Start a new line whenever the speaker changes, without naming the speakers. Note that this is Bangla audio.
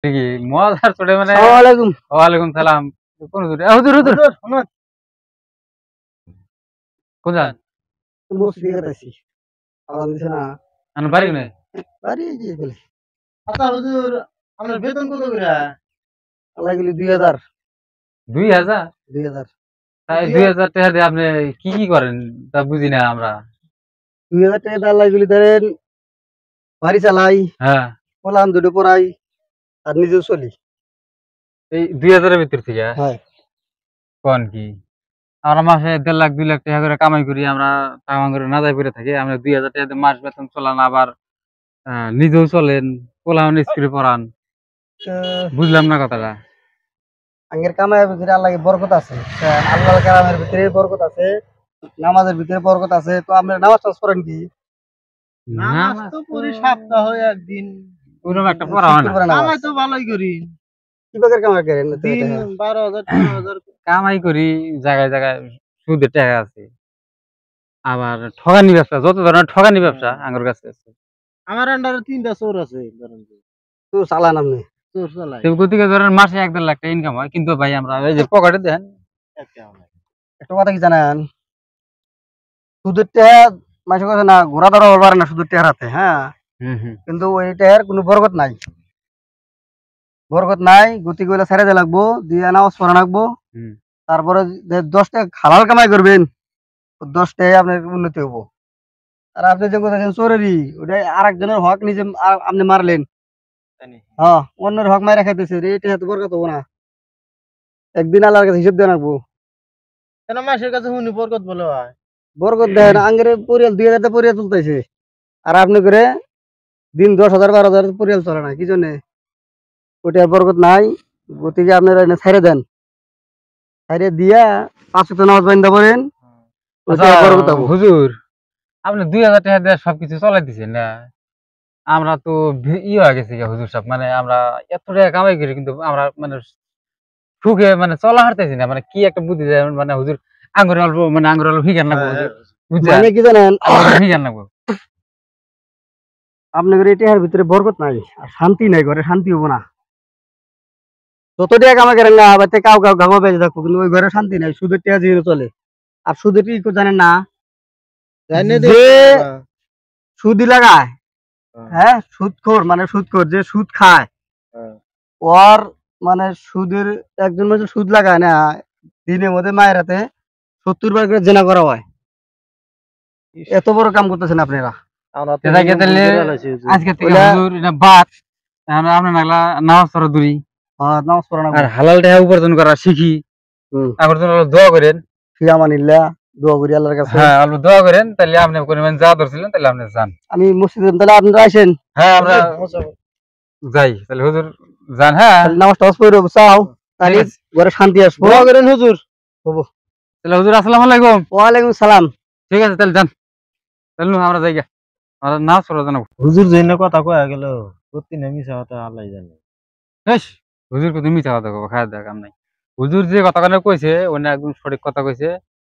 ঠিকই মজার ছোটে মানে
আসসালামু আলাইকুম।
ওয়ালাইকুম সালাম। কোন হুজুর? হুজুর হুজুর
হুজুর শুনুন,
কোন যান?
মসজিদে গেছি। আজান দিছে না?
আন বাড়ি নাই।
বাড়ি গিয়ে বলে।
আচ্ছা হুজুর, আপনার বেতন কত করে?
আল্লাহ গেলি 2000
2000?
2000
তাই 2000 টাকা দিয়ে আপনি কি করেন তা বুঝি না আমরা।
2000 টাকা দিয়ে আল্লাহ গেলি ধরেন বাড়ি চালাই,
হ্যাঁ,
পোলাম দুটো পড়াই আর নিজেও চলি।
এই 2000 এর ভিতর থেকে
হ্যাঁ,
কোন কি? আমরা মাসে 1.5 লাখ 2 লাখ টাকা করে কামাই করি, আমরা কামাই করে না যাই করে থাকি। আমরা 2000 টাকা দিয়ে মাস বেতন চলান, আবার নিজেও চলেন, পোলাও স্কুলে পড়ান।
তো
বুঝলাম না কথাটা।
আগের কামাইয়ের ভিতরে আল্লাহ বরকত আছে। আল্লাহ কালামের ভিতরে বরকত আছে, নামাজের ভিতরে বরকত আছে। তো আপনার নামাজ টাজ পড়েন কি?
নামাজ তো পড়ি সপ্তাহে একদিন।
ওরকম একটা পড়া হয় না।
শুক্রবারে নামাজ।
কামাই তো ভালোই করি।
কি প্রকার কামাই করেন?
দিন 12,000 13,000।
কামাই করি জায়গায় জায়গায়, সুদের টাকা আছে, আবার ঠগানি ব্যবসা, যত ধরনের ঠগানি ব্যবসা আমার কাছে আছে।
আমার আন্ডারে 3টা চোর আছে ধরেন যে।
তো চালান আপনি।
চোর চালায়।
গতিকে ধরেন মাসে 1.5 লাখ টাকা ইনকাম হয়, কিন্তু ভাই আমরা এই যে পকেটে দেন
একটা কথা কি জানেন? সুদের টাকা মাসে কথা না ঘোরা ধরা হল পারে না সুদের টাকার হাতে। হ্যাঁ, কিন্তু ওই টাকার কোনো বরকত নাই। বরকত নাই, গতি কইলা ছেড়ে দে লাগবো, দিয়ে নামাজ পড়া লাগবো। তারপরে 10 টাকা হালাল কামাই করবেন, 10 টাকায় আপনার উন্নতি হবো। আর আপনি যে কথা চোরেরই, ওটা আরেকজনের হক নিজে আপনি মারলেন। হ্যাঁ, অন্যের হক মাইরা খাইতেছে, এটা তো বরকত হবো না। একদিন আল্লাহর কাছে হিসেব দেওয়া লাগবো।
কেন মাসের কাছে হুনি বরকত বলে হয়?
বরকত দেন আঙ্গের পরিয়াল 2000 পরিয়াল তুলতেছে, আর আপনি করে দিন 10,000 12,000 পরিয়াল চলে না। কি জন্য? ওইটা বরকত নাই। গতিকে আপনারা ছেড়ে দেন, ছেড়ে দিয়া 5 ওয়াক্ত নামাজ পড়েন পড়েন, ওইটা বরকত হবো।
হুজুর, আপনি 2000 টাকা দিয়ে সবকিছু চলাই দিচ্ছেন না। আমরা তো হয়ে গেছি গা হুজুর সাহেব, মানে আমরা এত টাকা কামাই করি, কিন্তু আমরা মানে সুখে মানে চলা হারতেছি না। মানে কি একটা বুদ্ধি দেয়, মানে হুজুর আঙ্গুরে অল্প, মানে আঙ্গুরে অল্প ফিগার লাগবো হুজুর, বুঝছেন?
মানে কি জানেন?
ফিগার লাগবো।
আপনাদের এই টাকার ভিতরে বরকত নাই, আর শান্তি নাই, ঘরে শান্তি হবো না। যত টাকা কামাই করেন না, বাড়িতে কাউ কাউ ঘামা বেঁচে থাকবো, কিন্তু ওই ঘরে শান্তি নাই। সুদের টাকা দিয়ে চলে। আর সুদের কি জানেন না? যে সুদি লাগায়, হ্যাঁ, সুদখোর মানে সুদখোর, যে সুদ খায়, ওর মানে সুদের একজন মানুষ সুদ লাগায় না, দিনের মধ্যে মায়ের হাতে 70 বার করে জেনা করা হয়। এত বড় কাম করতেছেন আপনারা।
আজকে থেকে হুজুর এটা বাদ, আমরা নাগলা নামাজ পড়া দূরি
নামাজ পড়া না,
আর হালাল টাকা উপার্জন করা শিখি। তারপর দোয়া করেন,
ফিয়ামানিল্লাহ, দোয়া করি আল্লাহর কাছে।
হ্যাঁ অল্প দোয়া করেন, তাহলে আপনি পরিমাণ যা ধরছিলেন তাহলে আপনি যান।
আমি মসজিদে, তাহলে আপনারা আসেন।
হ্যাঁ আমরা যাই তাহলে হুজুর, যান। হ্যাঁ
নামাজ টামাজ পড়ে চাও, তাহলে ঘরে শান্তি আসবো।
দোয়া করেন হুজুর।
তাহলে হুজুর আসসালামু আলাইকুম।
ওয়ালাইকুম সালাম।
ঠিক আছে তাহলে যান, তাহলে আমরা যাই গা, আমরা নামাজ পড়া জানাবো।
হুজুর যেন কথা কয়া গেল, সত্যি না মিছা কথা আল্লাহ জানে।
বেশ, হুজুর তুমি মিথ্যা কথা কব, খায় দেখ কাম নাই। হুজুর যে কথা কইছে ওনে একদম সঠিক কথা কইছে।